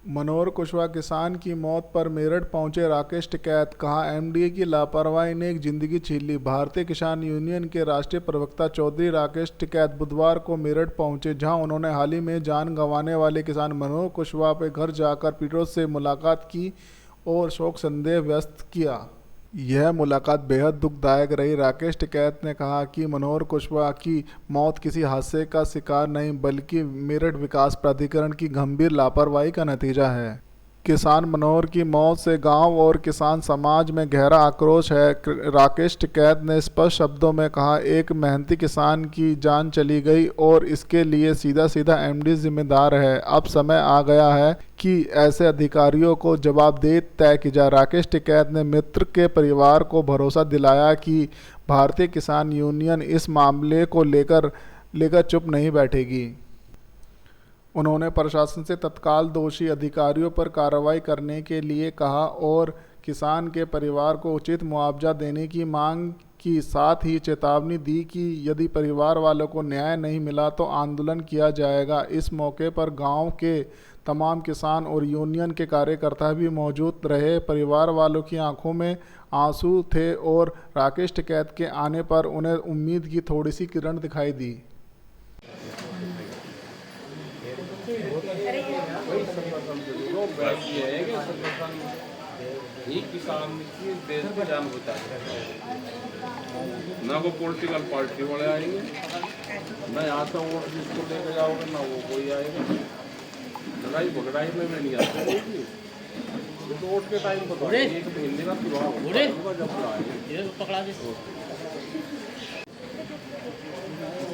मनोहर कुशवाहा किसान की मौत पर मेरठ पहुंचे राकेश टिकैत, कहा एमडीए की लापरवाही ने एक जिंदगी छीन ली। भारतीय किसान यूनियन के राष्ट्रीय प्रवक्ता चौधरी राकेश टिकैत बुधवार को मेरठ पहुंचे, जहां उन्होंने हाल ही में जान गंवाने वाले किसान मनोहर कुशवाहा के घर जाकर पीड़ितों से मुलाकात की और शोक संदेश व्यक्त किया। यह मुलाकात बेहद दुखदायक रही। राकेश टिकैत ने कहा कि मनोहर कुशवाहा की मौत किसी हादसे का शिकार नहीं बल्कि मेरठ विकास प्राधिकरण की गंभीर लापरवाही का नतीजा है। किसान मनोहर की मौत से गांव और किसान समाज में गहरा आक्रोश है। राकेश टिकैत ने स्पष्ट शब्दों में कहा, एक मेहनती किसान की जान चली गई और इसके लिए सीधा सीधा एमडी जिम्मेदार है। अब समय आ गया है कि ऐसे अधिकारियों को जवाबदेही तय की जाए। राकेश टिकैत ने मृतक के परिवार को भरोसा दिलाया कि भारतीय किसान यूनियन इस मामले को लेकर चुप नहीं बैठेगी। उन्होंने प्रशासन से तत्काल दोषी अधिकारियों पर कार्रवाई करने के लिए कहा और किसान के परिवार को उचित मुआवजा देने की मांग की। साथ ही चेतावनी दी कि यदि परिवार वालों को न्याय नहीं मिला तो आंदोलन किया जाएगा। इस मौके पर गांव के तमाम किसान और यूनियन के कार्यकर्ता भी मौजूद रहे। परिवार वालों की आंखों में आंसू थे और राकेश टिकैत के आने पर उन्हें उम्मीद की थोड़ी सी किरण दिखाई दी। किसान की देश की जान बचाए, ना वो पॉलिटिकल पार्टी वाले आएंगे, ना यहाँ से वोट जिसको लेके जाओगे ना वो कोई आएगा। लड़ाई भगड़ाई में नहीं आते। तो वोट के टाइम पर तो एक महीने का चुनाव होगा जब आएंगे।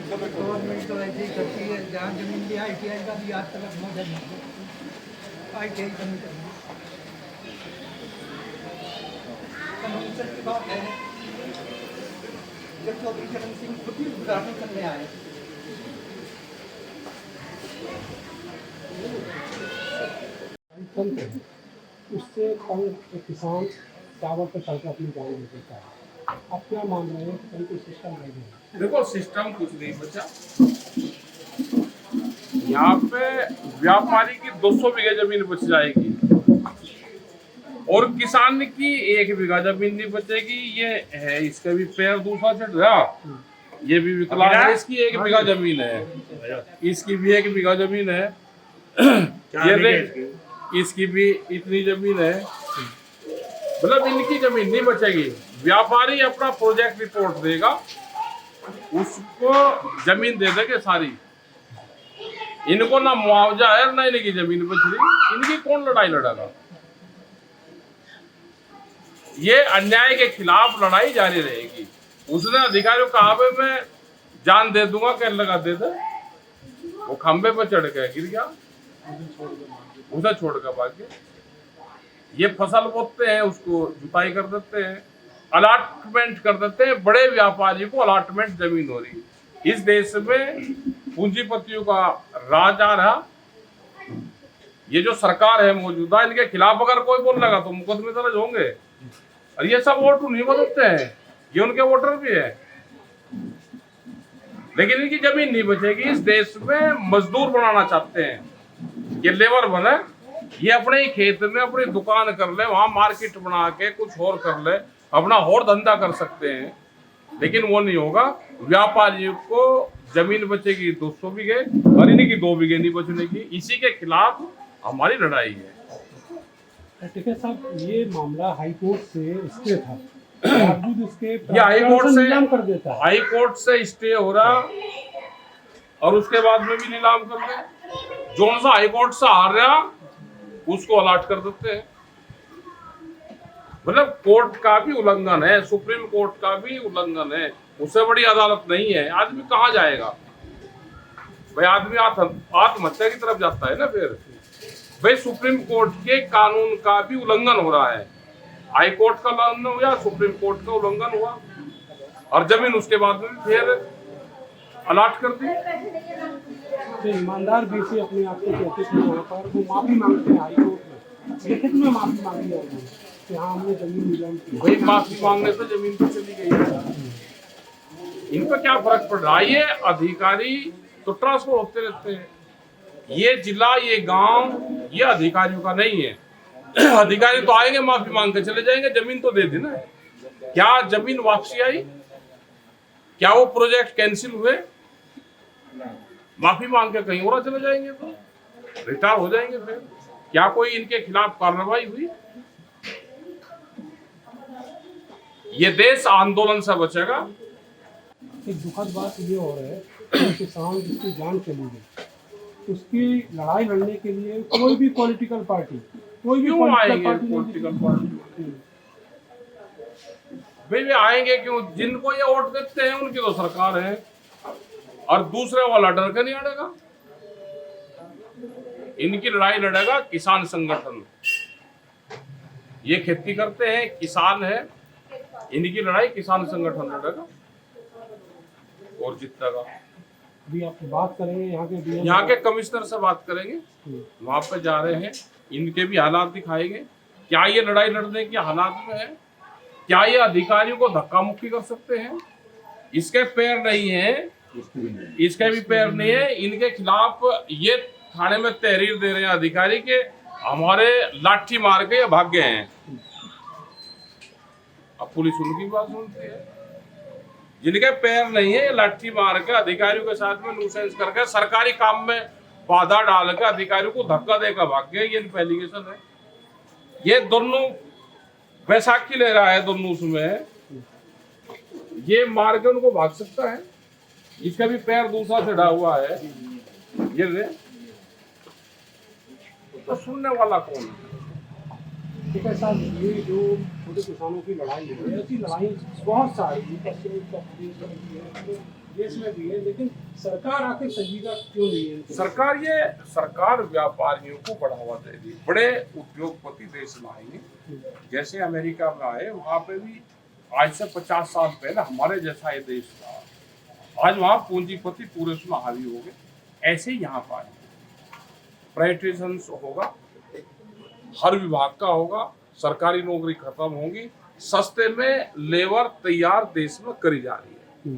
गवर्नमेंट तो ऐसे ही करती है, जहाँ जमीन लिया ITI का भी आज तक मौजा नहीं ITI कमी करनी कन्वेंशन की बात है। जब चौधरी चरण सिंह खुद ही उद्घाटन करने आए, उससे कल एक किसान टावर पर चढ़कर अपनी जान ले देता है। आप क्या मान रहे हैं कि कोई सिस्टम नहीं है? देखो सिस्टम कुछ नहीं बचा। यहाँ पे व्यापारी की 200 बीघे जमीन बच जाएगी और किसान की 1 बीघा जमीन नहीं बचेगी। ये है इसका भी पैर दूसरा चढ़ रहा, ये भी विकलांग है। इसकी 1 बीघा जमीन है, इसकी भी 1 बीघा जमीन है, ये इसकी भी इतनी जमीन है। मतलब इनकी जमीन नहीं बचेगी। व्यापारी अपना प्रोजेक्ट रिपोर्ट देगा, उसको जमीन दे देंगे सारी। इनको ना मुआवजा है ना इनकी जमीन बच रही। इनकी कौन लड़ाई लड़ेगा? ये अन्याय के खिलाफ लड़ाई जारी रहेगी। उसने अधिकारियों को कहा मैं जान दे दूंगा, क्या लगा दे दे। वो खंबे पर चढ़ के गिर गया, उसे छोड़ कर भाग गया। ये फसल बोते हैं, उसको जुताई कर देते हैं, अलाटमेंट कर देते हैं। बड़े व्यापारी को अलाटमेंट जमीन हो रही। इस देश में पूंजीपतियों का राज आ रहा। ये जो सरकार है मौजूदा, इनके खिलाफ अगर कोई बोल लगा तो मुकदमे दर्ज होंगे। और ये सब वोट नहीं बदलते हैं, ये उनके वोटर भी है, लेकिन इनकी जमीन नहीं बचेगी। इस देश में मजदूर बनाना चाहते हैं, ये लेबर बने, ये अपने ही खेत में अपनी दुकान कर ले, वहां मार्केट बना के कुछ और कर ले, अपना और धंधा कर सकते हैं, लेकिन वो नहीं होगा। व्यापारियों को जमीन बचेगी 200 बीघे और इनकी 2 बीघे नहीं बचने की। इसी के खिलाफ हमारी लड़ाई है। ठीक है साहब, ये मामला हाई कोर्ट से स्टे था, बावजूद इसके ये हाई कोर्ट से नीलाम कर देता है। हाई कोर्ट से स्टे हो रहा और उसके बाद में भी नीलाम कर दे। जो सा हाई कोर्ट से हार रहा उसको अलाट कर देते हैं। मतलब कोर्ट का भी उल्लंघन है, सुप्रीम कोर्ट का भी उल्लंघन है। उससे बड़ी अदालत नहीं है। आदमी कहाँ जाएगा भाई? आदमी आत्महत्या की तरफ जाता है ना। फिर भाई सुप्रीम कोर्ट के कानून का भी उल्लंघन हो रहा है। हाई कोर्ट का उल्लंघन हुआ, सुप्रीम कोर्ट का उल्लंघन हुआ और जमीन उसके बाद में फिर अलाट कर दी। तो ईमानदार बीसी अपने आप को कहते हैं, वहाँ पर वो माफी मांगते हैं हाई कोर्ट में, लिखित में माफी मांगी है उन्होंने कि हाँ हमने जमीन नीलाम की। भाई माफी मांगने से जमीन तो चली गई। इन पर क्या फर्क पड़ रहा है? ये अधिकारी तो ट्रांसफर होते रहते हैं। ये जिला, ये गांव, ये अधिकारियों का नहीं है। अधिकारी तो आएंगे, माफी मांग के चले जाएंगे, जमीन तो दे दी ना। क्या जमीन वापसी आई? क्या वो प्रोजेक्ट कैंसिल हुए? माफी मांग के कहीं और चले जाएंगे तो रिटायर हो जाएंगे। फिर क्या कोई इनके खिलाफ कार्रवाई हुई? ये देश आंदोलन से बचेगा। एक दुखद बात ये हो रहा है कि किसान जिसकी जान चली गई, उसकी लड़ाई लड़ने के लिए कोई भी पॉलिटिकल पार्टी, कोई भी क्यों आएंगे पॉलिटिकल पॉलिटिकल पार्टी? भाई वे आएंगे क्यों? जिनको ये वोट देते हैं उनकी तो सरकार है, और दूसरे वाला डर के नहीं लड़ेगा। इनकी लड़ाई लड़ेगा किसान संगठन। ये खेती करते हैं, किसान है, इनकी लड़ाई किसान संगठन लड़ेगा और जीतेगा। अभी आप बात करेंगे यहाँ के कमिश्नर से बात करेंगे, वहां पे जा रहे हैं, इनके भी हालात दिखाएंगे। क्या ये लड़ाई लड़ने के हालात में है? क्या ये अधिकारियों को धक्का मुक्की कर सकते हैं? इसके पैर नहीं है, इसके भी पैर नहीं है। इनके खिलाफ ये थाने में तहरीर दे रहे हैं अधिकारी के हमारे लाठी मार के ये भाग गए हैं। अब पुलिस उनकी बात सुनती है। जिनके पैर नहीं है, ये लाठी मार के अधिकारियों के साथ में न्यूसेंस करके सरकारी काम में बाधा डाल के अधिकारियों को धक्का देकर भाग गए। ये एलिगेशन है। ये दोनों बैसाखी ले रहा है, दोनों उसमें ये मार के उनको भाग सकता है। इसका भी पैर दूसरा चढ़ा हुआ है। ये तो सुनने वाला कौन है? ठीक है साहब, ये जो छोटे किसानों की लड़ाई है, ऐसी लड़ाई बहुत सारी देश में भी है, लेकिन सरकार आके संजीदा क्यों नहीं है? सरकार व्यापारियों को बढ़ावा देगी। बड़े उद्योगपति देश में आएंगे, जैसे अमेरिका में आए, वहां पे भी आज से 50 साल पहले हमारे जैसा ये देश था। आज वहाँ पूंजीपति पूरे उसमें हावी हो गए। ऐसे ही यहाँ पर प्राइवेटाइजेशन होगा, हर विभाग का होगा, सरकारी नौकरी खत्म होगी, सस्ते में लेबर तैयार देश में करी जा रही है।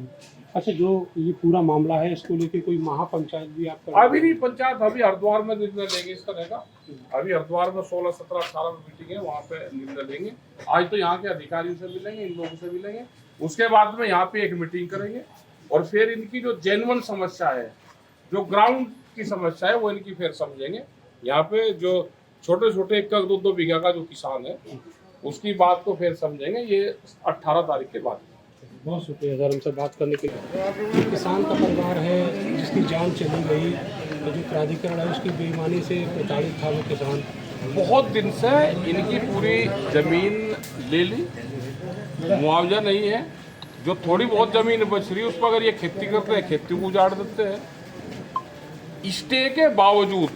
अच्छा, जो ये पूरा मामला है, इसको लेके कोई महापंचायत भी आप अभी नहीं पंचायत, अभी हरिद्वार में निर्णय लेंगे इस तरह का। अभी हरिद्वार में 16, 17, 18 में मीटिंग है, वहाँ पे निर्णय लेंगे। आज तो यहाँ के अधिकारियों से मिलेंगे, इन लोगों से मिलेंगे, उसके बाद में यहाँ पे एक मीटिंग करेंगे और फिर इनकी जो जेन्युइन समस्या है, जो ग्राउंड की समस्या है, वो इनकी फिर समझेंगे। यहाँ पे जो छोटे छोटे 1-2 बीघा का जो किसान है, उसकी बात को फिर समझेंगे। ये 18 तारीख के बाद। बहुत शुक्रिया सर हमसे बात करने के लिए। किसान का परिवार है जिसकी जान चली गई, तो जो प्राधिकरण है उसकी बेईमानी से प्रताड़ित था वो किसान। बहुत दिन से इनकी पूरी जमीन ले ली, मुआवजा नहीं है। जो थोड़ी बहुत जमीन बच रही है उस पर अगर ये खेती करते हैं, खेती को उजाड़ देते हैं स्टे के बावजूद।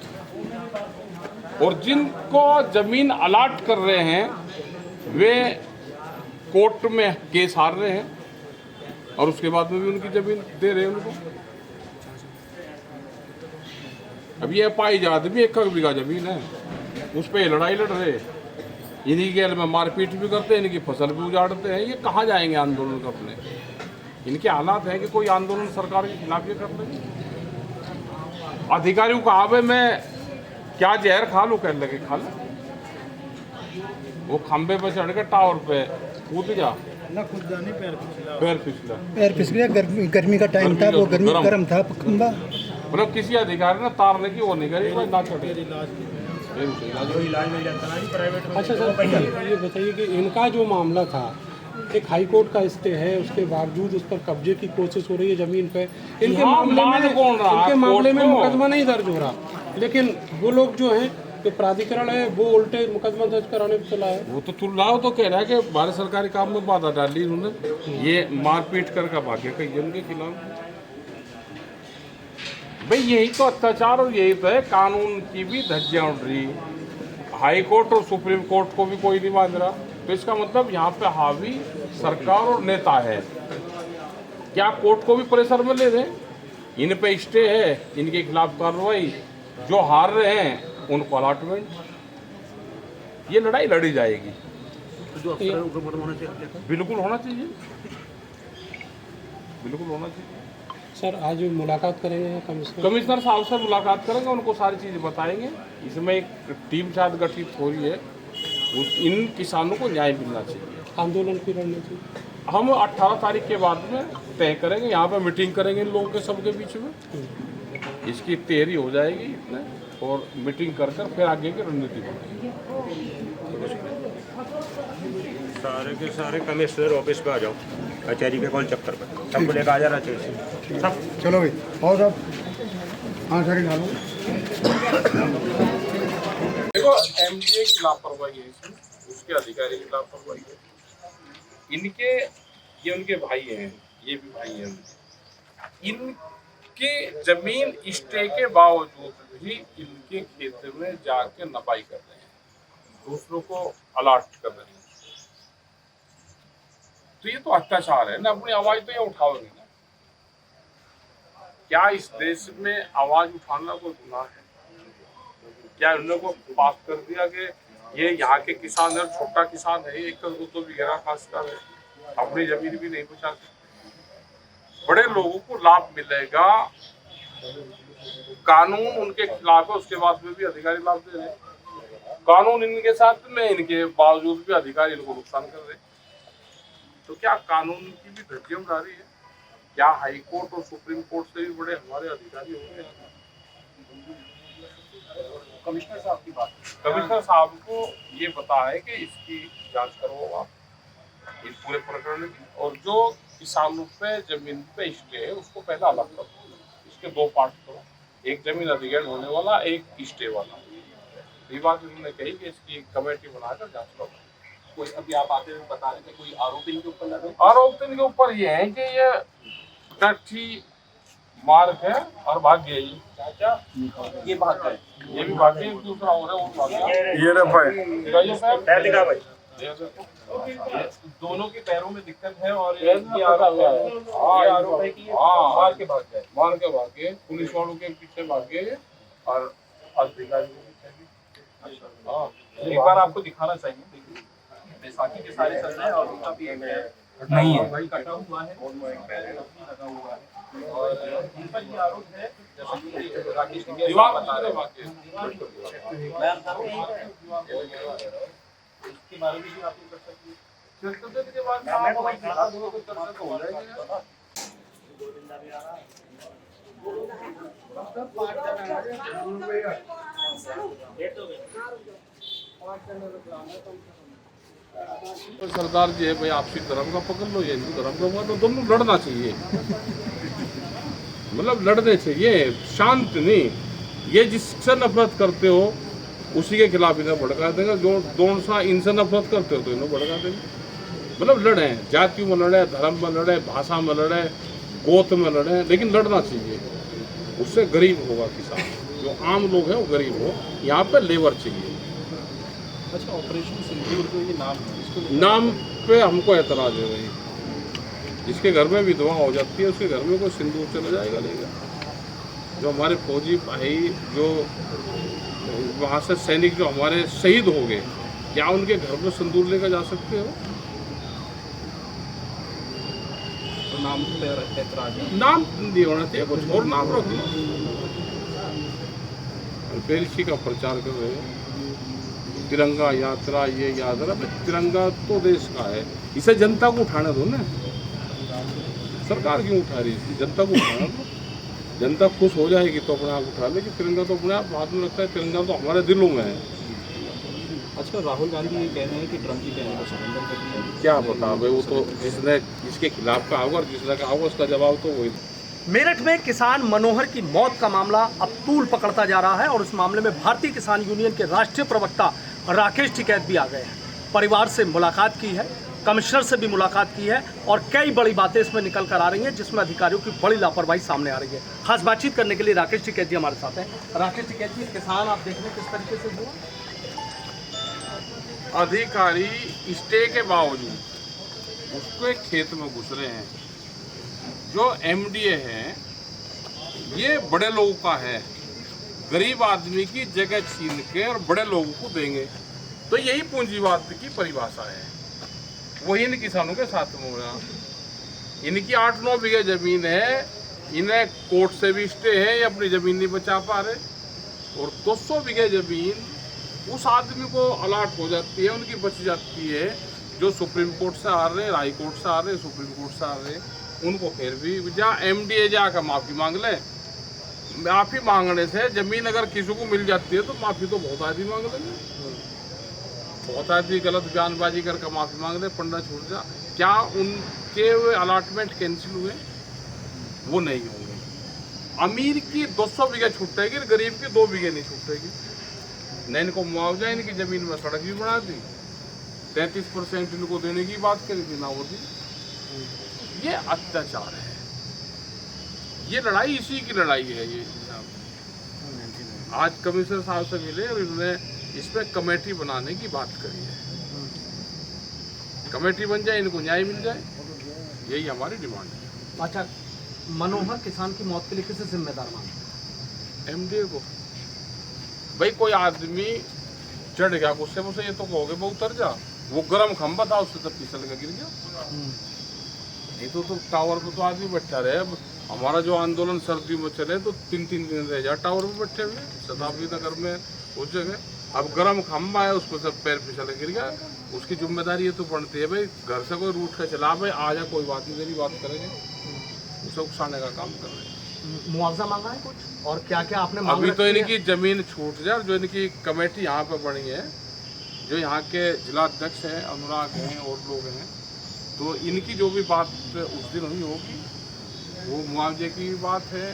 और जिनको जमीन अलाट कर रहे हैं वे कोर्ट में केस हार रहे हैं, और उसके बाद में भी उनकी जमीन दे रहे हैं उनको। अब ये पाई जात भी 1 बीघा जमीन है, उस पर लड़ाई लड़ रहे, इन्हीं के में मारपीट भी करते हैं, इनकी फसल भी उजाड़ते हैं। ये कहाँ जाएंगे आंदोलन करने? इनके हालात हैं कि कोई आंदोलन सरकार के खिलाफ ये कर लेंगे। अधिकारियों को आवे मैं क्या जहर खा लूँ, कहने लगे खा लो। वो खंबे पे चढ़ के टावर पे कूद जा, ना खुद जाने पैर फिसला। पैर फिसले। गर्मी का टाइम था, वो गर्म था खंबा। मतलब किसी अधिकारी ने तारने की वो नहीं करी, कोई ना चढ़े। अच्छा सर, ये बताइए कि इनका जो मामला था, एक हाई कोर्ट का स्टे है, उसके बावजूद उस पर कब्जे की कोशिश हो रही है जमीन पे। इनके मामले में मुकदमा नहीं दर्ज हो रहा, लेकिन वो लोग जो हैं, जो प्राधिकरण है, वो उल्टे मुकदमा दर्ज कराने को चला है। वो तो तुल रहा हो तो कह रहा है कि भारत सरकारी काम में बाधा डाली उन्होंने, ये मारपीट करके भाग्य कही उनके खिलाफ। भाई यही तो अत्याचार और यही तो है, कानून की भी धज्जियां उड़ रही। हाई कोर्ट और सुप्रीम कोर्ट को भी कोई नहीं मान रहा, तो इसका मतलब यहाँ पे हावी सरकार और नेता है। क्या कोर्ट को भी प्रेशर में ले दें? इन पे स्टे है, इनके खिलाफ कार्रवाई, जो हार रहे हैं उनको अलॉटमेंट। ये लड़ाई लड़ी जाएगी। जो अफसर है उनको होना चाहिए, बिल्कुल होना चाहिए, बिल्कुल होना चाहिए। सर आज मुलाकात करेंगे कमिश्नर? कमिश्नर साहब से मुलाकात करेंगे, उनको सारी चीज़ बताएंगे। इसमें एक टीम शायद गठित हो रही है, इन किसानों को न्याय मिलना चाहिए। आंदोलन की रणनीति हम 18 तारीख के बाद में तय करेंगे, यहाँ पे मीटिंग करेंगे इन लोगों के सबके बीच में, इसकी तैयारी हो जाएगी इतने, और मीटिंग कर फिर आगे की रणनीति बनाएंगे। सारे के सारे कमिश्नर ऑफिस पे आ जाओ, कचहरी के कॉल चक्कर पर सबको लेकर आ जाना चाहिए सब। चलो भाई और सब हाँ सर डालो। देखो एमडीए की लापरवाही है इसमें, उसके अधिकारी की लापरवाही है, इनके ये उनके भाई हैं, ये भी भाई हैं, इनके जमीन स्टे के बावजूद भी इनके खेत में जाके नपाई कर रहे हैं, दूसरों को अलर्ट कर रहे हैं। तो ये तो अत्याचार है ना, अपनी आवाज तो ये उठाओगे ना। क्या इस देश में आवाज उठाना कोई गुनाह है? क्या उन लोगों को पास कर दिया कि ये यहाँ के किसान है, छोटा किसान है, 1-2 बीघा खासकर है, अपनी जमीन भी नहीं बचा सकते, बड़े लोगों को लाभ मिलेगा, कानून उनके खिलाफ है, उसके बाद में भी अधिकारी लाभ दे रहे हैं, कानून इनके साथ में, इनके बावजूद भी अधिकारी इनको नुकसान कर रहे हैं। तो क्या कानून की भी धज्जियां उड़ा रही है? क्या हाई कोर्ट और सुप्रीम कोर्ट से भी बड़े हमारे अधिकारी हो रहे हैं? कमिश्नर साहब की बात, कमिश्नर साहब को ये पता है कि इसकी जांच करो आप इस पूरे प्रकरण की, और जो किसानों पे जमीन पे स्टे है उसको पहले अलग करो, इसके 2 पार्ट करो, एक जमीन अधिग्रहण होने वाला, एक स्टे वाला। ये बात उन्होंने कही कि इसकी कमेटी बनाकर जांच करो। कोई अभी आप आते हुए बता रहे थे कोई आरोप इनके ऊपर लगे? आरोप इनके ऊपर ये है कि ये डठी मार्ग है और भाग गया ये। चाचा ये भाग गए, ये भी भाग गया, दूसरा हो रहा है वो भाग गया। ये रफा पैर दिखा भाई, दोनों के पैरों में दिक्कत है और ये आरोप है। ये आरोप है कि ये मार के भाग गए। मार के भाग गए, पुलिस वालों के पीछे भाग गए और अधिकारी के पीछे भी। हाँ, एक बार आपको दिखाना चाहिए, देखिए बैसाखी के सारे चल रहे हैं और उनका भी नहीं है भाई, कटा हुआ है, लगा हुआ है, और इन पर ये आरोप है जैसे कि राकेश टिकैत दीवार बता रहे भाग गए। इसके बारे में भी आप कर सकते हैं। चलते के बाद आप हमारी दिखा दोगे तो चर्चा तो हो जाएगी। तो सरदार जी है भाई, आपसी धर्म का पकड़ लो, ये हिंदू धर्म का पकड़ लो, दोनों लड़ना चाहिए, मतलब लड़ने चाहिए, शांत नहीं। ये जिससे नफरत करते हो उसी के खिलाफ इन्हें भड़का देगा, जो दोनों सा इनसे नफरत करते हो तो इन्हें भड़का देंगे। मतलब लड़े, जाति में लड़े, धर्म में लड़े, भाषा में लड़े, गोत में लड़े, लेकिन लड़ना चाहिए। उससे गरीब होगा किसान, जो आम लोग हैं वो गरीब हो, यहाँ पे लेबर चाहिए। अच्छा, ऑपरेशन सिंदूर जो ये नाम है, इसको नाम पे हमको एतराज है भाई, जिसके घर में विधवा हो जाती है उसके घर में कोई सिंदूर चला जाएगा लेगा। जो हमारे फौजी भाई जो वहाँ से सैनिक जो हमारे शहीद हो गए, क्या उनके घर में सिंदूर लेकर जा सकते हो? तो नाम पे ऐतराज है। नाम नहीं होना चाहिए, कुछ और नाम रख लो। फिर इसी का प्रचार कर रहे हैं, तिरंगा यात्रा, ये यात्रा। तिरंगा तो देश का है, इसे जनता को उठाने दो ना, सरकार क्यों उठा रही है? जनता को उठाना दो, जनता खुश हो जाएगी तो अपने आप उठा लेगी। तिरंगा तो अपने आप हाथ में रखता है, तिरंगा तो हमारे दिलों में है। अच्छा, राहुल गांधी ये कह रहे हैं कि ट्रंप की कहने का समर्थन करते हैं। क्या बता भाई, वो तो जिसने जिसके खिलाफ का होगा और जिसने कहा होगा उसका जवाब तो वही। मेरठ में किसान मनोहर की मौत का मामला अब तूल पकड़ता जा रहा है और इस मामले में भारतीय किसान यूनियन के राष्ट्रीय प्रवक्ता राकेश टिकैत भी आ गए हैं। परिवार से मुलाकात की है, कमिश्नर से भी मुलाकात की है और कई बड़ी बातें इसमें निकल कर आ रही हैं, जिसमें अधिकारियों की बड़ी लापरवाही सामने आ रही है। खास बातचीत करने के लिए राकेश टिकैत जी हमारे साथ हैं। राकेश टिकैत जी, किसान आप देख रहे हैं किस तरीके से हुआ, अधिकारी स्टे के बावजूद उसके खेत में घुस रहे हैं। जो एमडीए है ये बड़े लोगों का है, गरीब आदमी की जगह छीन के और बड़े लोगों को देंगे, तो यही पूंजीवाद की परिभाषा है। वही इन किसानों के साथ में हो रहा। इनकी 8-9 बीघे जमीन है, इन्हें कोर्ट से भी स्टे है, ये अपनी ज़मीन नहीं बचा पा रहे और 200 बीघे ज़मीन उस आदमी को अलाट हो जाती है, उनकी बच जाती है जो सुप्रीम कोर्ट से आ रहे, हाई कोर्ट से आ रहे, सुप्रीम कोर्ट से आ रहे, उनको फिर भी जहाँ MDA जाकर माफ़ी मांग ले। माफ़ी मांगने से ज़मीन अगर किसी को मिल जाती है तो माफ़ी तो बहुत आदमी मांग लेंगे, बहुत आदमी गलत बयानबाजी करके माफ़ी मांग ले, पंडा छूट जा। क्या उनके अलाटमेंट कैंसिल हुए? वो नहीं होंगे। अमीर की 200 बीघे छूटेगी, गरीब की 2 बीघे नहीं छूटेगी। न इनको मुआवजा, इनकी ज़मीन में सड़क भी बना दी, 33% इनको देने की बात करी थी ना वो दी। ये अत्याचार है, ये लड़ाई इसी की लड़ाई है। ये आज कमिश्नर साहब से मिले और इन्होंने इस पर कमेटी बनाने की बात करी है। कमेटी बन जाए, इनको न्याय मिल जाए, यही हमारी डिमांड है। अच्छा, मनोहर किसान की मौत के लिए किसे जिम्मेदार मानते हैं? MDA को। भाई कोई आदमी चढ़ गया गुस्से में, ये तो कहोगे वो उतर जा, वो गर्म खंभा था उससे तब फिसल के गिर गया। नहीं तो टावर पे तो आदमी बैठा रहे। अब हमारा जो आंदोलन सर्दी में चले तो 3-3 दिन रह जा टावर पे बैठे हुए शताब्दी नगर में उस जगह। अब गर्म खंभा है, उसको सब पैर फिसल के गिर गया, उसकी जिम्मेदारी ये तो बनती है भाई घर से कोई रूट का चला, भाई आ जा, कोई बात नहीं, मेरी बात करेंगे, उसे उकसाने का काम कर रहे हैं। मुआवजा मांगा है कुछ, और क्या क्या आपने मांग अभी तो रखी है? इनकी जमीन छूट जाए। जो इनकी कमेटी यहाँ पे बनी है, जो यहाँ के जिला अध्यक्ष हैं, अनुराग हैं और लोग हैं, तो इनकी जो भी बात उस दिन हुई होगी, वो मुआवजे की भी बात है,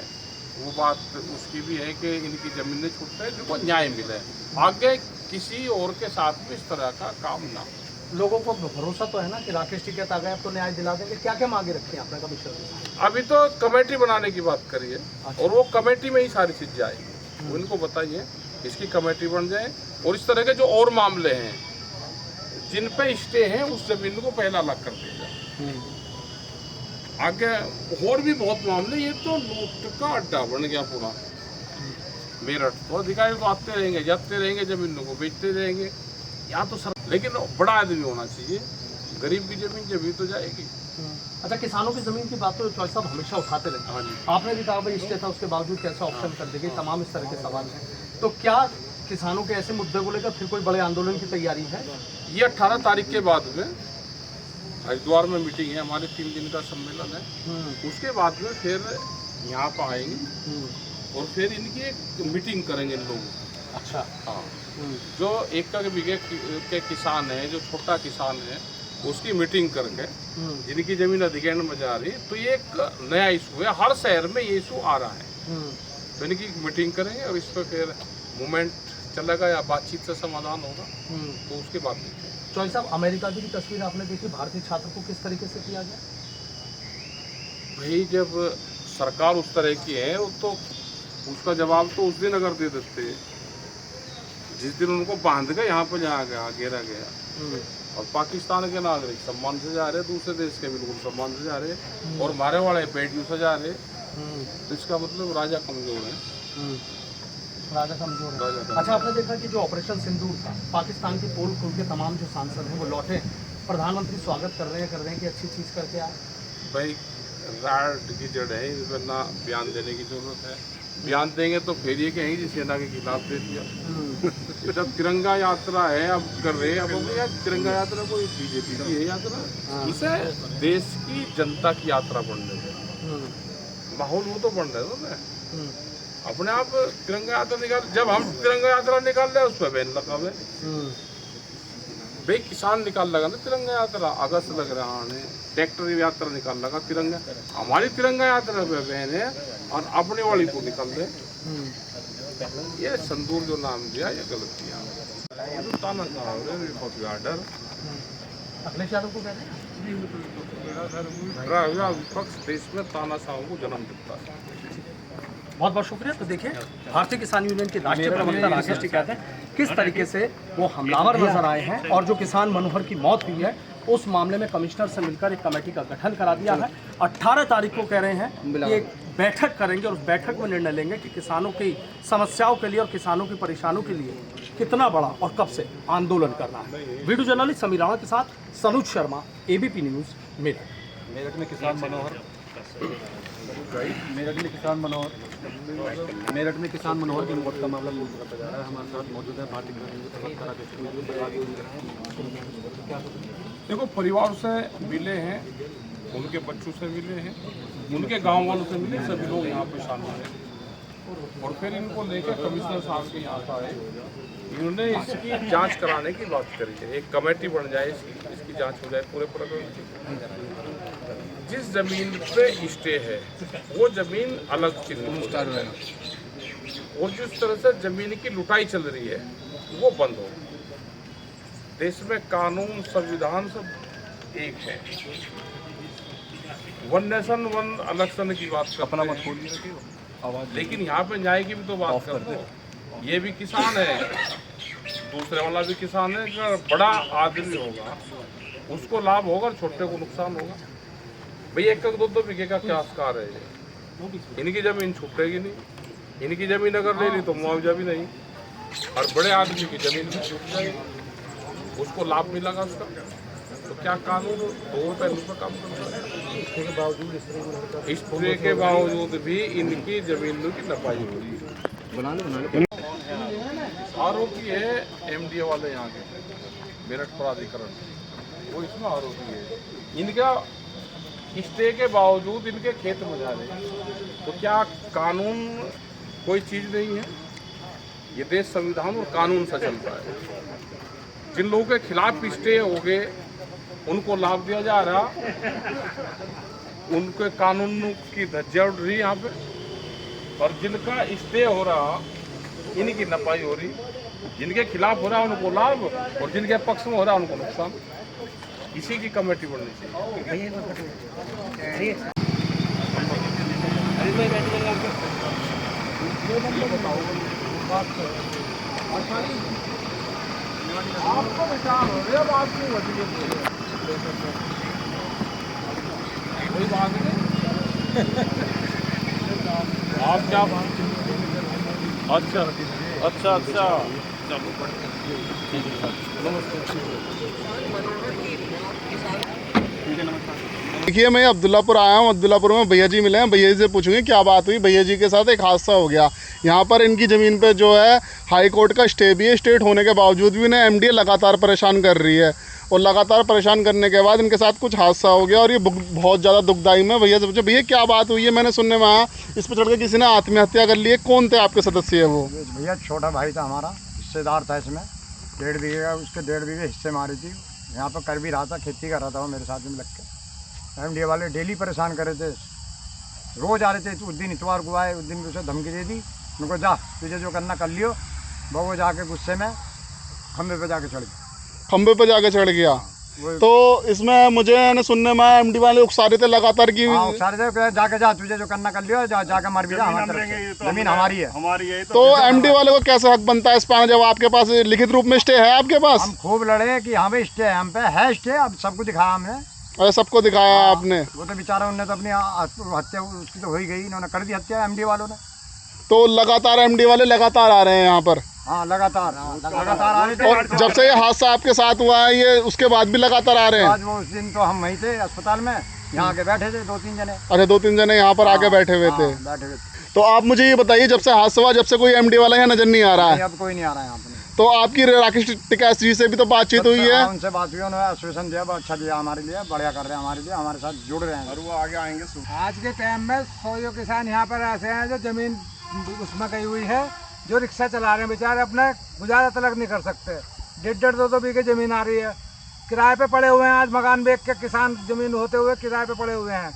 वो बात उसकी भी है कि इनकी ज़मीनें छूट है, जिनको न्याय मिले, आगे किसी और के साथ भी इस तरह का काम ना। लोगों को भरोसा तो है ना कि राकेश टिकैत आ गए, अब तो न्याय दिला देंगे। क्या क्या मांगे रखी है आपने कमिश्नर? अभी तो कमेटी बनाने की बात करी है और वो कमेटी में ही सारी चीज़ें आएगी। वो इनको बताइए इसकी कमेटी बन जाए और इस तरह के जो और मामले हैं जिन पे स्टे हैं उस जमीन को पहला अलग कर दिया जाए। आगे और भी बहुत मामले, ये तो लूट का अड्डा बन गया पूरा मेरठ। तो अधिकारी तो आते रहेंगे, जाते रहेंगे, जमीनों को बेचते रहेंगे। यहाँ तो सर, लेकिन बड़ा आदमी होना चाहिए, गरीब की जमीन जब तो जाएगी। अच्छा, किसानों की जमीन की बात तो चौधरी साहब हमेशा उठाते रहते हाँ जी। हैं। आपने भी कहा भाई स्टे था, उसके बावजूद कैसे ऑप्शन कर देंगे, तमाम इस तरह के सवाल हैं। तो क्या किसानों के ऐसे मुद्दे को लेकर फिर कोई बड़े आंदोलन की तैयारी है? ये 18 तारीख के बाद में हरिद्वार में मीटिंग है हमारे, 3 दिन का सम्मेलन है। उसके बाद में फिर यहाँ पर आएंगे और फिर इनकी एक मीटिंग करेंगे इन लोग। अच्छा। हाँ, जो 1 बीघे के किसान हैं, जो छोटा किसान है, उसकी मीटिंग करके जिनकी जमीन अधिग्रहण में जा रही है, तो ये एक नया इशू है, हर शहर में ये इशू आ रहा है। तो इनकी मीटिंग करेंगे और इस पर फिर मूवमेंट चलेगा या बातचीत से समाधान होगा, तो उसके बाद चौधरी साहब, अमेरिका की भी तस्वीर आपने देखी, भारतीय छात्र को किस तरीके से किया गया? भाई जब सरकार उस तरह की है तो उसका जवाब तो उस दिन अगर दे देते, जिस दिन उनको बांध के यहाँ पर जहाँ गया घेरा गया, और पाकिस्तान के नागरिक सम्मान से जा रहे, दूसरे देश के बिल्कुल सम्मान से जा रहे, और मारे वाले बेटियों से जा रहे, तो इसका मतलब राजा कमजोर है। राजा कमजोर है। अच्छा, आपने देखा कि जो ऑपरेशन सिंदूर था, पाकिस्तान की पोल खुल के तमाम जो सांसद हैं वो लौटे, प्रधानमंत्री स्वागत कर रहे हैं कि अच्छी चीज़ करके आए। भाई राड की जड़ है, इस पर ना बयान देने की जरूरत है। बयान देंगे तो फिर ये कहेंगे जी सेना के खिलाफ दे दिया। जब तिरंगा यात्रा है अब कर रहे हैं, अब यार तिरंगा यात्रा कोई BJP की है यात्रा, इसे देश की जनता की यात्रा बन रही है, माहौल वो तो बन रहा है ना। अपने आप तिरंगा यात्रा निकाल, जब हम तिरंगा यात्रा निकाल रहे उस पर बैन लगा हुआ है। भाई किसान निकाल लगा ना तिरंगा यात्रा, अगस्त लग रहा है, ट्रैक्टर यात्रा निकाल लगा तिरंगा, हमारी तिरंगा यात्रा पे बहन है और अपनी वाली को निकाल दे। ये संदूर जो नाम दिया ये गलत किया। ये तो ताना गार्डर अखिलेश यादव को कह रहे हैं विपक्ष देश में तानाशाहों को जन्म देता है। बहुत बहुत शुक्रिया। तो देखिए, भारतीय किसान यूनियन के राष्ट्रीय प्रवक्ता राकेश टिकैत हैं, किस तरीके से वो हमलावर नजर आए हैं, और जो किसान मनोहर की मौत हुई है उस मामले में कमिश्नर से मिलकर एक कमेटी का गठन करा दिया है। 18 तारीख को कह रहे हैं कि एक बैठक करेंगे और उस बैठक में निर्णय लेंगे कि किसानों की समस्याओं के लिए और किसानों की परेशानियों के लिए कितना बड़ा और कब से आंदोलन करना है। वीडियो जर्नलिस्ट समीर राणा के साथ सनुज शर्मा, ABP न्यूज़, मेरठ। मेरठ में किसान मनोहर मेरठ में किसान मनोहर की मौत का मामला पूछ करता जा रहा है। हमारे साथ मौजूद है भारतीय देखो, परिवार से मिले हैं, उनके बच्चों से मिले हैं, उनके गांव वालों से मिले, सभी लोग यहाँ पे शामिल हैं। और फिर इनको लेकर कमिश्नर साहब के यहाँ आए, इन्होंने इसकी जांच कराने की बात करी है। एक कमेटी बन जाए, इसकी जांच हो जाए पूरे प्रकरण की। जिस जमीन पे स्टे है वो जमीन अलग चिन्हित है, और जिस तरह से जमीन की लुटाई चल रही है वो बंद हो। देश में कानून संविधान सब एक है। वन नेशन वन इलेक्शन की बात अपना मत बोलिए, लेकिन यहाँ पे न्याय की भी तो बात कर दो। ये भी किसान है, दूसरे वाला भी किसान है। अगर बड़ा आदमी होगा उसको लाभ होगा, छोटे को नुकसान होगा। भाई 1-2 बीघे का क्या अस्कार है ये? इनकी जमीन छूटेगी नहीं, इनकी जमीन अगर ले ली तो मुआवजा भी नहीं, और बड़े आदमी की जमीन भी छूट जाएगी, उसको लाभ मिलेगा उसका। तो क्या कानून दो पहलू पर काम करता है? इसके के बावजूद भी इनकी जमीनों की नपाई हो रही है। आरोपी है एमडीए वाले यहाँ के मेरठ प्राधिकरण, वो इसमें आरोपी है। इनका स्टे के बावजूद इनके खेत में जा रहे, तो क्या कानून कोई चीज़ नहीं है? ये देश संविधान और कानून से चलता है। जिन लोगों के खिलाफ स्टे हो गए उनको लाभ दिया जा रहा, उनके कानून की धज्जियां उड़ रही यहाँ पे, और जिनका स्टे हो रहा इनकी नपाई हो रही। जिनके खिलाफ हो रहा उनको लाभ, और जिनके पक्ष में हो रहा उनको नुकसान। इसी की कमेटी बननी चाहिए। आपको विचार हो रहे, अब आप क्यों वजह बोल रहे? कोई बात नहीं, आप क्या बात? अच्छा अच्छा अच्छा, देखिए, मैं अब्दुल्लापुर आया हूँ। अब्दुल्लापुर में भैया जी मिले हैं, भैया जी से पूछूंगे क्या बात हुई। भैया जी के साथ एक हादसा हो गया यहाँ पर। इनकी ज़मीन पे जो है हाई कोर्ट का स्टे भी है, स्टेट होने के बावजूद भी इन्हें एमडीए लगातार परेशान कर रही है, और लगातार परेशान करने के बाद इनके साथ कुछ हादसा हो गया, और ये बहुत ज़्यादा दुखदाई में। भैया से पूछो, भैया क्या बात हुई है? मैंने सुनने में आया इस पर चढ़ के किसी ने आत्महत्या कर ली है। कौन थे आपके सदस्य है वो? भैया छोटा भाई था हमारा, हिस्सेदार था इसमें। 1.5 बीघे का, उसके 1.5 बीघे हिस्से मारी थी। यहाँ पर कर भी रहा था, खेती कर रहा था वो मेरे साथ में लग के। एमडीए वाले डेली परेशान कर रहे थे, रोज़ आ रहे थे। उस दिन इतवार को आए, उस दिन भी उसे धमकी दे दी, उनको जा तुझे जो करना कर लियो। वो जाके गुस्से में खंबे पे जाके चढ़ गया। खंबे पे जाके चढ़ गया। तो इसमें मुझे सुनने में एमडी वाले उकसारे थे लगातार की। उकसारे थे, जाके जा तुझे जो करना कर लियो, जाके मर भी जा, हमारी जमीन हमारी है। तो एमडी वाले को कैसे हक बनता है इस पर, जब आपके पास लिखित रूप में स्टे है आपके पास? हम खूब लड़े कि हाँ भाई स्टे है, हम पे है स्टे। अब सबको दिखाया हमने, अरे सबको दिखाया आपने? वो तो बेचारा उनने तो अपनी हत्या उसकी तो हो ही गई, इन्होंने कर दी हत्या एमडी वालों ने। तो लगातार एमडी वाले लगातार आ रहे हैं यहाँ पर? हाँ लगातार आ रहे थे। और जब से ये हादसा आपके साथ हुआ है ये उसके बाद भी लगातार आ रहे हैं? आज वो उस दिन तो हम वहीं थे अस्पताल में, यहाँ आके बैठे थे 2-3 जने। अच्छा, 2-3 जने यहाँ पर आके बैठे हुए थे। बैठे हुए थे। तो आप मुझे ये बताइए, जब से हादसा हुआ जब से कोई एमडी वाला यहाँ नजर नहीं आ रहा है? अब कोई नहीं आ रहा है यहाँ पर। तो आपकी राकेश टिकैत जी से भी तो बातचीत हुई है? उनसे बात हुई, उन्होंने आश्वासन दिया, बहुत अच्छा दिया हमारे लिए, बढ़िया कर रहे हैं हमारे लिए, हमारे साथ जुड़ रहे हैं और वो आगे आएंगे। आज के टाइम में 100 किसान यहाँ पर ऐसे हैं जो जमीन उसमें गई हुई है, जो रिक्शा चला रहे हैं, बेचारे अपने गुजारा तलक नहीं कर सकते। 1.5 2 बीघे जमीन आ रही है, किराए पे पड़े हुए हैं। आज मकान बेच के किसान जमीन होते हुए किराए पे पड़े हुए हैं।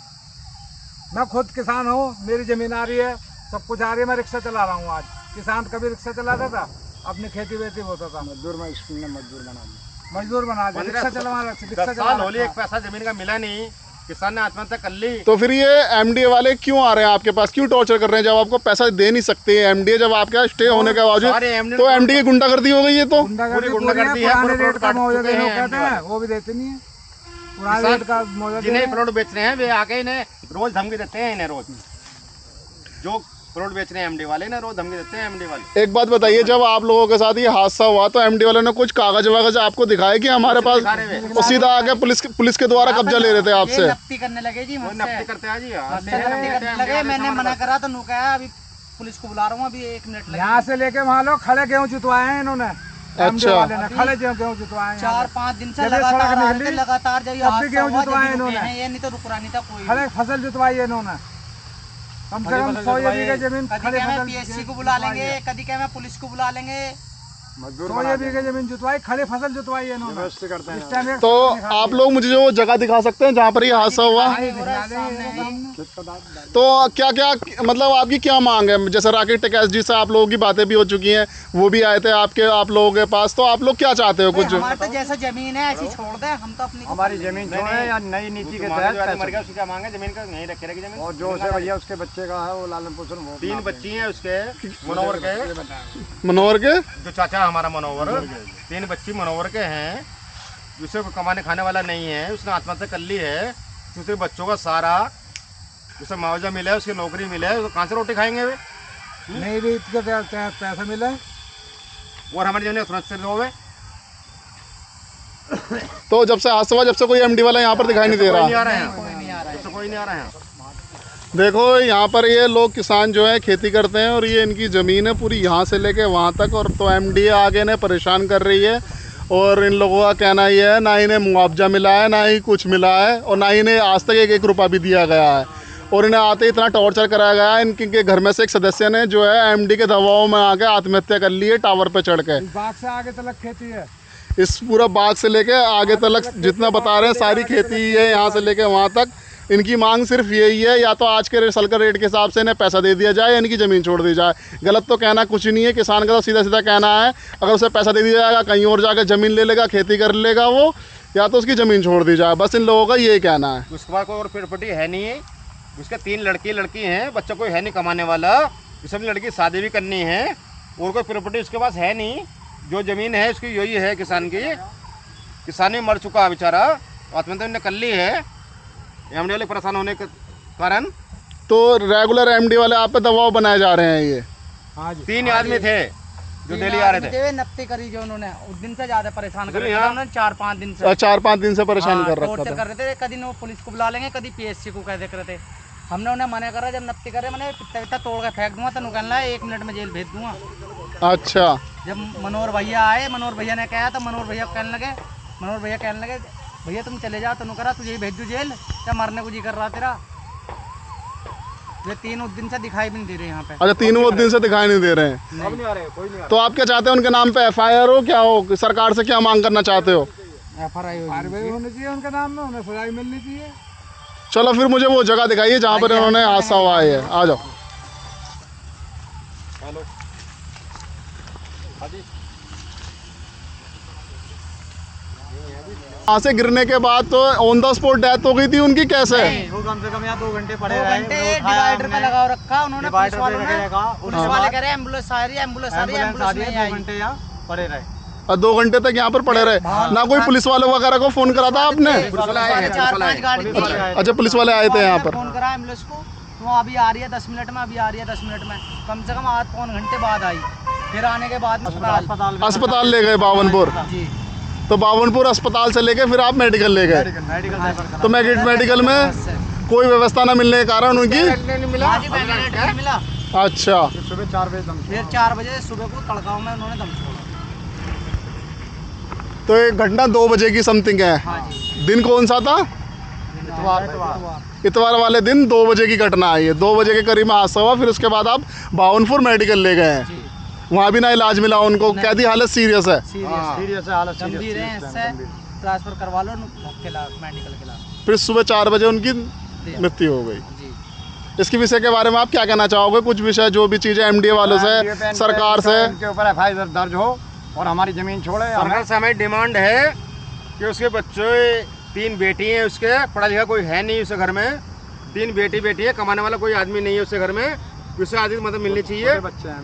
मैं खुद किसान हूँ, मेरी ज़मीन आ रही है, सब कुछ आ रही है, मैं रिक्शा चला रहा हूँ। आज किसान कभी रिक्शा चलाता था, अपनी खेती वेती होता था। मजदूर में स्कूल में मजदूर बना दिया, मजदूर बना दिया, रिक्शा चला एक पैसा जमीन का मिला नहीं, किसान ने आत्महत्या कर ली। तो फिर ये एमडीए वाले क्यों आ रहे हैं आपके पास, क्यों टॉर्चर कर रहे हैं? जब आपको पैसा दे नहीं सकते एमडीए, जब आपके यहाँ स्टे होने के बावजूद, तो एमडी की गुंडागर्दी हो गई है। तो गुंडागर्दी है, पुराने रेट का मुआवजा देने को कहते हैं, वो भी देते नहीं है। पुराने रेट का मुआवजा जिन्हें प्लॉट बेच रहे हैं वे आके इन्हें रोज धमकी देते हैं, इन्हें रोज जो प्लॉट बेच रहे हैं एमडी वाले ना, रोज धमकी देते हैं एमडी वाले। एक बात बताइए, जब आप लोगों के साथ ये हादसा हुआ तो एमडी वालों ने कुछ कागज वागज आपको दिखाए कि हमारे पास, वो सीधा आके पुलिस के द्वारा कब्जा ले रहे थे आपसे? नफ्ती करने लगे जी, मुझसे नफ्ती करते हैं जी, नफ्ती करने लगे। मैंने मना करा तो नु कहा अभी पुलिस को बुला रहा हूँ, अभी 1 मिनट लगे। यहाँ से लेके वहाँ लोग खड़े गेहूँ जुतवाए हैं इन्होंने। अच्छा। खड़े गेहूँ जुतवाए हैं 4-5 दिन से जब ये लगातार सड़क आ निकली, रहे थे, लगातार जब ये तब भी हादसा गेहूं हुआ, जब जुतवाए भी रुके इन्होंने। हैं, ये नहीं तो रुक रहा नहीं था कोई। खड़े फसल जुतवाई है इन्होंने, कम से कम 100 बीघे जमीन कभी खड़े क्या मैं फसल पीएससी को बुला लेंगे, कभी क्या मैं पुलिस को बुला लेंगे। 100 बीघे जमीन जुतवाई, खड़े फसल जुतवाई है इन्होंने। इस टाइम एक तो आप लोग मुझे जो जगह दिखा सकते हैं जहाँ पर ये हादसा हुआ? तो क्या क्या मतलब आपकी क्या मांग है? जैसे राकेश टिकैत जी से आप लोगों की बातें भी हो चुकी हैं, वो भी आए थे आप लोगों के पास, तो आप लोग क्या चाहते हो? कुछ हमारे तो जैसा जमीन है ऐसी छोड़ दे, हम तो अपनी हमारी जमीन छोड़े या नई नीति के तहत मर गया, उसकी क्या मांगे? जमीन का नहीं रखे रहेगी जमीन। और जो उसे भैया उसके बच्चे का है वो लालन पोषण, वो 3 बच्ची हैं उसके, मनोहर के जो चाचा हमारा मनोहर, 3 बच्ची मनोहर के हैं, जिसे कमाने खाने वाला नहीं है, उसने आत्महत्या कर ली है। दूसरे बच्चों का सारा उसे मुआवजा मिला है, उसकी नौकरी मिले है, तो कहाँ से रोटी खाएंगे वे? नई रीत के तहत पैसा मिले और हमारी जमीन सुरक्षित होवे। तो जब से हादसा हुआ, जब से कोई एमडी वाला यहाँ पर दिखाई नहीं दे रहा? कोई नहीं आ रहा है, कोई नहीं आ रहा है। देखो यहाँ पर ये लोग किसान जो है खेती करते हैं और ये इनकी ज़मीन है पूरी यहाँ से लेके वहाँ तक, और तो एमडी आगे ने परेशान कर रही है। और इन लोगों का कहना ये है ना इन्हें मुआवजा मिला है, ना ही कुछ मिला है, और ना ही इन्हें आज तक 1 रुपया भी दिया गया है। और इन्हें आते इतना टॉर्चर कराया गया है। इनके घर में से एक सदस्य ने जो है एमडी के दबाव में आके आत्महत्या कर ली है टावर पे चढ़ के। बाग से आगे तक खेती है, इस पूरा बाग से लेके आगे तक जितना बता रहे हैं सारी खेती ही है, यहाँ से लेके वहाँ तक। इनकी मांग सिर्फ यही है, या तो आज के सलकर रेट के हिसाब से इन्हें पैसा दे दिया जाए या इनकी ज़मीन छोड़ दी जाए। गलत तो कहना कुछ नहीं है, किसान का तो सीधा सीधा कहना है अगर उसे पैसा दे दिया जाएगा कहीं और जाकर ज़मीन ले लेगा, खेती कर लेगा वो, या तो उसकी ज़मीन छोड़ दी जाए। बस इन लोगों का यही कहना है। उसके बाद कोई और प्रॉपर्टी है नहीं है, उसके 3 लड़की हैं, बच्चा कोई है नहीं कमाने वाला, उसे अपनी लड़की शादी भी करनी है, और कोई प्रॉपर्टी उसके पास है नहीं। जो ज़मीन है उसकी यही है किसान की। किसान भी मर चुका है बेचारा, आत्महत्या उन्होंने कर ली है एमडी वाले परेशान होने के कारण। तो रेगुलर एमडी वाले आप पे दबाव बनाए जा रहे हैं ये? 3 आदमी थे जो दिल्ली आ रहे थे। नफ्ती करी जो उन्होंने उस दिन से ज्यादा परेशान कर रहे थे, उन्होंने 4-5 दिन से 4-5 दिन से परेशान कर रखा टॉर्चर था। कर रहे थे। कभी वो पुलिस को बुला लेंगे, कभी पीएससी को कह देख रहे थे। हमने उन्हें मना करा, जब नफ्ती करे मैंने पिता तोड़ के फेंक दूंगा, तो निकलना है 1 मिनट में जेल भेज दूंगा। अच्छा। जब मनोहर भैया आए, मनोहर भैया ने कहा, तो मनोहर भैया कहने लगे भैया तुम चले जाओ, तो करा तुझे ही भेज दूँ जेल, क्या मरने को जी कर रहा तेरा? ये 3 दिन से दिखाई भी नहीं दे रहे यहाँ पे। अच्छा, 3 दिन से दिखाई नहीं दे रहे हैं। अब नहीं आ रहे, कोई नहीं आ तो आप क्या चाहते हैं? उनके नाम पे FIR हो, क्या हो? सरकार से क्या मांग करना चाहते हो? कार्रवाई होनी चाहिए उनके नाम में, उन्हें सजा मिलनी चाहिए। चलो फिर मुझे वो जगह दिखाइए जहाँ पर इन्होंने हादसा हुआ है। आ जाओ। वहाँ से गिरने के बाद तो ऑन द स्पॉट डेथ हो गई थी उनकी, कैसे? वो कम से कम यहाँ 2 घंटे पड़े रहे। डिवाइडर पे लगा रखा उन्होंने, पुलिस वाले कह रहे एम्बुलेंस आ रही है, एम्बुलेंस नहीं आई। 2 घंटे यहाँ पड़े रहे। और 2 घंटे तक यहाँ पर पड़े रहे ना? कोई पुलिस वाले वगैरह को फोन करा था आपने? 4-5 गाड़ी थी। अच्छा, पुलिस वाले आए थे यहाँ पर? फोन करा एम्बुलेंस को, वो अभी आ रही है 10 मिनट में, अभी आ रही है 10 मिनट में, कम से कम 8-9 घंटे बाद आई। फिर आने के बाद अस्पताल ले गए बावनपुर। जी। तो बावनपुर अस्पताल से लेके फिर आप मेडिकल ले गए? तो मेडिकल में कोई व्यवस्था न मिलने के कारण उनकी मिला। अच्छा। सुबह 4 बजे दम, फिर 4 बजे सुबह को तड़काव में उन्होंने दम छोड़ा। तो ये घटना 2 बजे की समथिंग है। दिन कौन सा था? इतवार वाले दिन 2 बजे की घटना आई है। 2 बजे के करीब में हादसा हुआ। फिर उसके बाद आप बावनपुर मेडिकल ले गए हैं, वहाँ भी ना इलाज मिला उनको? कहती हालत सीरियस है। सीरियस हालत, गंभीर है, इससे ट्रांसफर करवा लो मेडिकल के लिए। फिर सुबह 4 बजे उनकी मृत्यु हो गई। इसके विषय के बारे में आप क्या कहना चाहोगे? कुछ विषय जो भी चीज़ें एमडीए वालों से, सरकार से उनके ऊपर FIR दर्ज हो और हमारी ज़मीन छोड़े। सरकार से हमारी डिमांड है कि उसके बच्चे, 3 बेटी हैं उसके, पढ़ा लिखा कोई है नहीं उसके घर में, 3 बेटी है, कमाने वाला कोई आदमी नहीं है उसके घर में, उससे आदमी मदद मिलनी चाहिए। बच्चे हैं,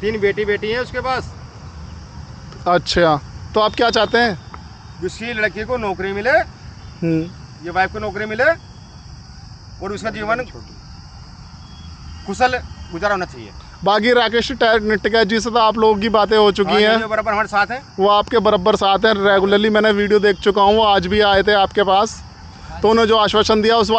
3 बेटी हैं उसके पास। अच्छा, तो आप क्या चाहते हैं? उसकी लड़की को नौकरी मिले, ये वाइफ को नौकरी मिले, और उसका जीवन कुशल गुजारा होना चाहिए। बाकी राकेश टिकैत जी से तो आप लोगों की बातें हो चुकी हैं, जो बराबर हमारे साथ है, वो आपके बराबर साथ हैं, रेगुलरली मैंने वीडियो देख चुका हूँ, वो आज भी आए थे आपके पास, तो उन्होंने जो आश्वासन दिया उस